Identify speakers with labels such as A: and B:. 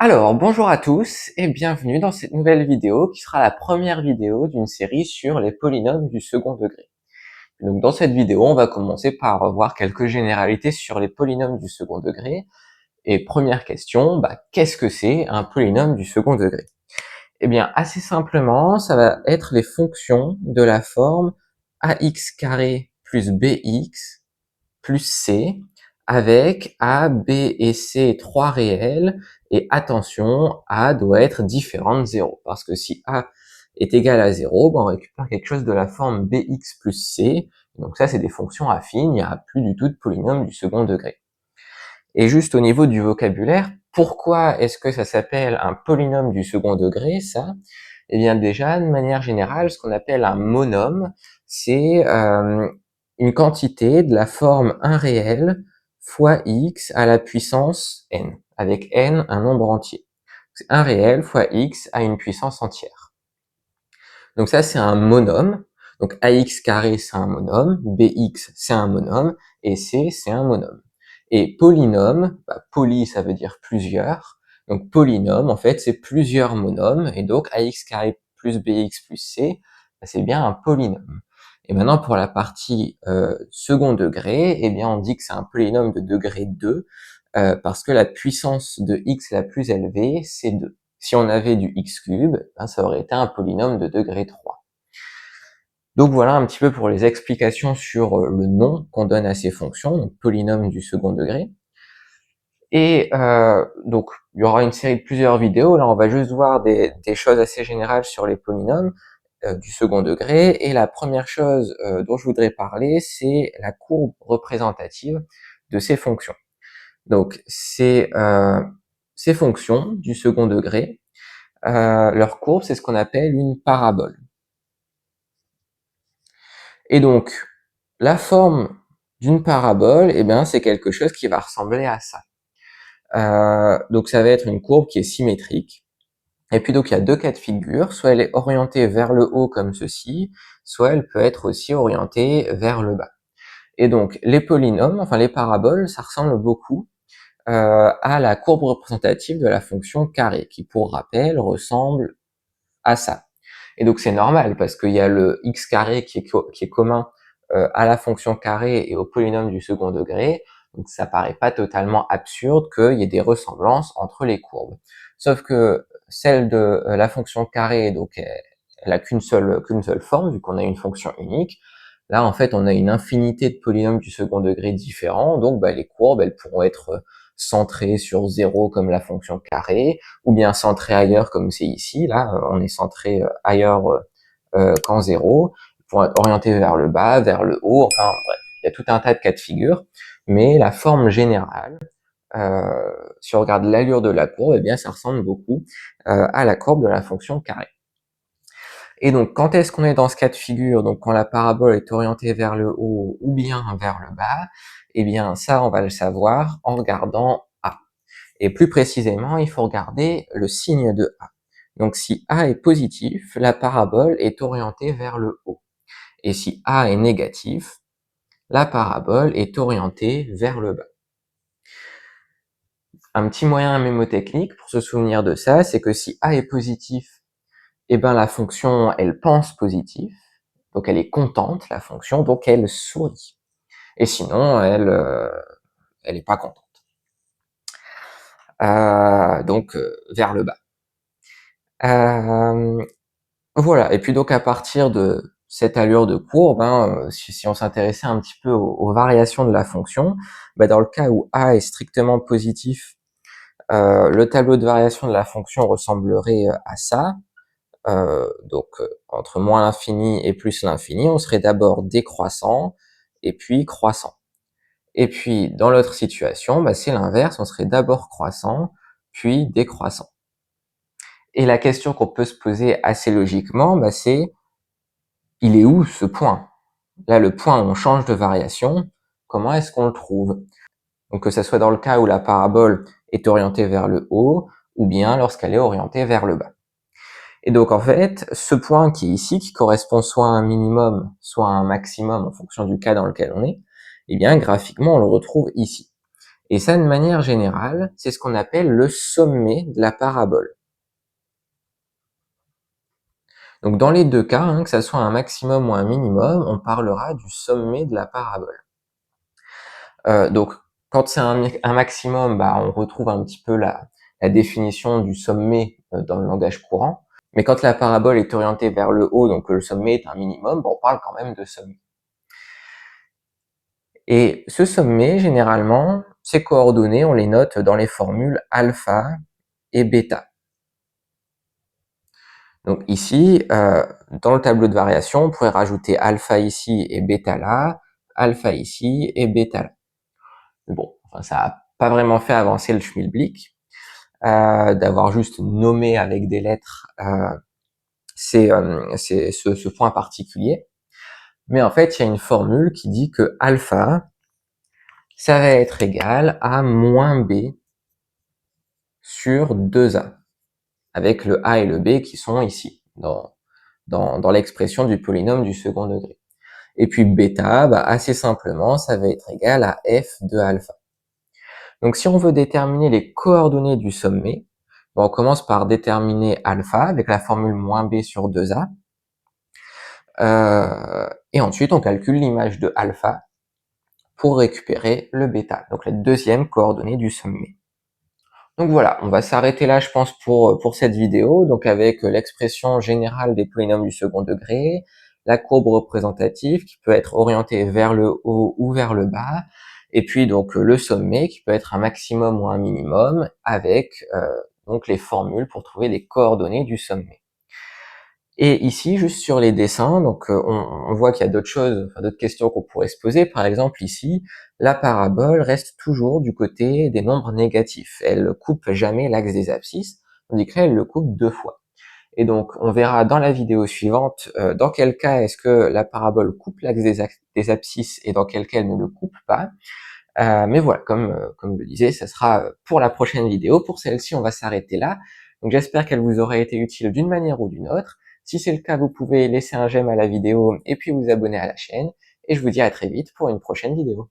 A: Alors, bonjour à tous et bienvenue dans cette nouvelle vidéo qui sera la première vidéo d'une série sur les polynômes du second degré. Donc dans cette vidéo, on va commencer par voir quelques généralités sur les polynômes du second degré. Et première question, qu'est-ce que c'est un polynôme du second degré? Eh bien, assez simplement, ça va être les fonctions de la forme ax carré plus bx plus C, avec A, B et C trois réels, et attention, A doit être différent de 0, parce que si A est égal à 0, on récupère quelque chose de la forme Bx plus C, donc ça c'est des fonctions affines, il n'y a plus du tout de polynôme du second degré. Et juste au niveau du vocabulaire, pourquoi est-ce que ça s'appelle un polynôme du second degré, ça? Eh bien déjà, de manière générale, ce qu'on appelle un monôme, c'est une quantité de la forme 1 réel fois x à la puissance n, avec n un nombre entier. C'est 1 réel fois x à une puissance entière. Donc ça, c'est un monôme. Donc ax carré, c'est un monôme, bx, c'est un monôme, et c, c'est un monôme. Et polynôme, poly, ça veut dire plusieurs. Donc polynôme, en fait, c'est plusieurs monômes, et donc ax carré plus bx plus c, c'est bien un polynôme. Et maintenant, pour la partie second degré, eh bien, on dit que c'est un polynôme de degré 2, parce que la puissance de x la plus élevée, c'est 2. Si on avait du x cube, ça aurait été un polynôme de degré 3. Donc voilà un petit peu pour les explications sur le nom qu'on donne à ces fonctions, donc polynôme du second degré. Et donc il y aura une série de plusieurs vidéos, là on va juste voir des choses assez générales sur les polynômes du second degré, et la première chose dont je voudrais parler, c'est la courbe représentative de ces fonctions. Donc ces fonctions du second degré, leur courbe, c'est ce qu'on appelle une parabole. Et donc, la forme d'une parabole, eh bien, c'est quelque chose qui va ressembler à ça. Donc, ça va être une courbe qui est symétrique. Et puis, donc, il y a deux cas de figure. Soit elle est orientée vers le haut comme ceci, soit elle peut être aussi orientée vers le bas. Et donc, les polynômes, enfin les paraboles, ça ressemble beaucoup à la courbe représentative de la fonction carré, qui, pour rappel, ressemble à ça. Et donc c'est normal parce qu'il y a le x carré qui est commun à la fonction carré et au polynôme du second degré, donc ça paraît pas totalement absurde qu'il y ait des ressemblances entre les courbes. Sauf que celle de la fonction carré, donc elle a qu'une seule forme vu qu'on a une fonction unique. Là en fait on a une infinité de polynômes du second degré différents, donc les courbes elles pourront être centrées sur 0 comme la fonction carré, ou bien centrées ailleurs comme c'est ici. Là on est centré ailleurs qu'en 0, pour être orienté vers le bas, vers le haut, enfin bref, il y a tout un tas de cas de figure, mais la forme générale, si on regarde l'allure de la courbe, eh bien ça ressemble beaucoup à la courbe de la fonction carré. Et donc, quand est-ce qu'on est dans ce cas de figure? Donc, quand la parabole est orientée vers le haut ou bien vers le bas, eh bien, ça, on va le savoir en regardant A. Et plus précisément, il faut regarder le signe de A. Donc, si A est positif, la parabole est orientée vers le haut. Et si A est négatif, la parabole est orientée vers le bas. Un petit moyen mémotechnique pour se souvenir de ça, c'est que si A est positif, eh ben, la fonction, elle pense positif. Donc elle est contente, la fonction, donc elle sourit. Et sinon, elle est pas contente. Donc vers le bas. Voilà. Et puis donc à partir de cette allure de courbe, si on s'intéressait un petit peu aux variations de la fonction, dans le cas où A est strictement positif, le tableau de variation de la fonction ressemblerait à ça. Donc entre moins l'infini et plus l'infini, on serait d'abord décroissant et puis croissant. Et puis dans l'autre situation, c'est l'inverse, on serait d'abord croissant puis décroissant. Et la question qu'on peut se poser assez logiquement, c'est il est où ce point? Là, le point où on change de variation, comment est-ce qu'on le trouve? Donc que ce soit dans le cas où la parabole est orientée vers le haut, ou bien lorsqu'elle est orientée vers le bas. Et donc en fait, ce point qui est ici, qui correspond soit à un minimum, soit à un maximum en fonction du cas dans lequel on est, eh bien graphiquement on le retrouve ici. Et ça, de manière générale, c'est ce qu'on appelle le sommet de la parabole. Donc dans les deux cas, hein, que ça soit un maximum ou un minimum, on parlera du sommet de la parabole. Donc quand c'est un maximum, bah, on retrouve un petit peu la définition du sommet dans le langage courant. Mais quand la parabole est orientée vers le haut, donc le sommet est un minimum, bah, on parle quand même de sommet. Et ce sommet, généralement, ces coordonnées, on les note dans les formules alpha et bêta. Donc ici, dans le tableau de variation, on pourrait rajouter alpha ici et bêta là, alpha ici et bêta là. Mais bon, enfin, ça n'a pas vraiment fait avancer le schmilblick, d'avoir juste nommé avec des lettres ce point particulier. Mais en fait, il y a une formule qui dit que alpha, ça va être égal à moins b sur 2a, avec le a et le b qui sont ici, dans l'expression du polynôme du second degré. Et puis bêta, bah, assez simplement, ça va être égal à f de alpha. Donc si on veut déterminer les coordonnées du sommet, bah, on commence par déterminer alpha avec la formule moins b sur 2a. Et ensuite, on calcule l'image de alpha pour récupérer le bêta, donc la deuxième coordonnée du sommet. Donc voilà, on va s'arrêter là, je pense, pour cette vidéo, donc avec l'expression générale des polynômes du second degré, la courbe représentative qui peut être orientée vers le haut ou vers le bas, et puis donc le sommet qui peut être un maximum ou un minimum, avec donc les formules pour trouver les coordonnées du sommet. Et ici, juste sur les dessins, donc on voit qu'il y a d'autres choses, enfin, d'autres questions qu'on pourrait se poser. Par exemple, ici, la parabole reste toujours du côté des nombres négatifs. Elle coupe jamais l'axe des abscisses, tandis qu'elle le coupe 2 fois. Et donc, on verra dans la vidéo suivante dans quel cas est-ce que la parabole coupe l'axe des abscisses et dans quel cas elle ne le coupe pas. Mais voilà, comme je le disais, ça sera pour la prochaine vidéo. Pour celle-ci, on va s'arrêter là. Donc j'espère qu'elle vous aura été utile d'une manière ou d'une autre. Si c'est le cas, vous pouvez laisser un j'aime à la vidéo et puis vous abonner à la chaîne. Et je vous dis à très vite pour une prochaine vidéo.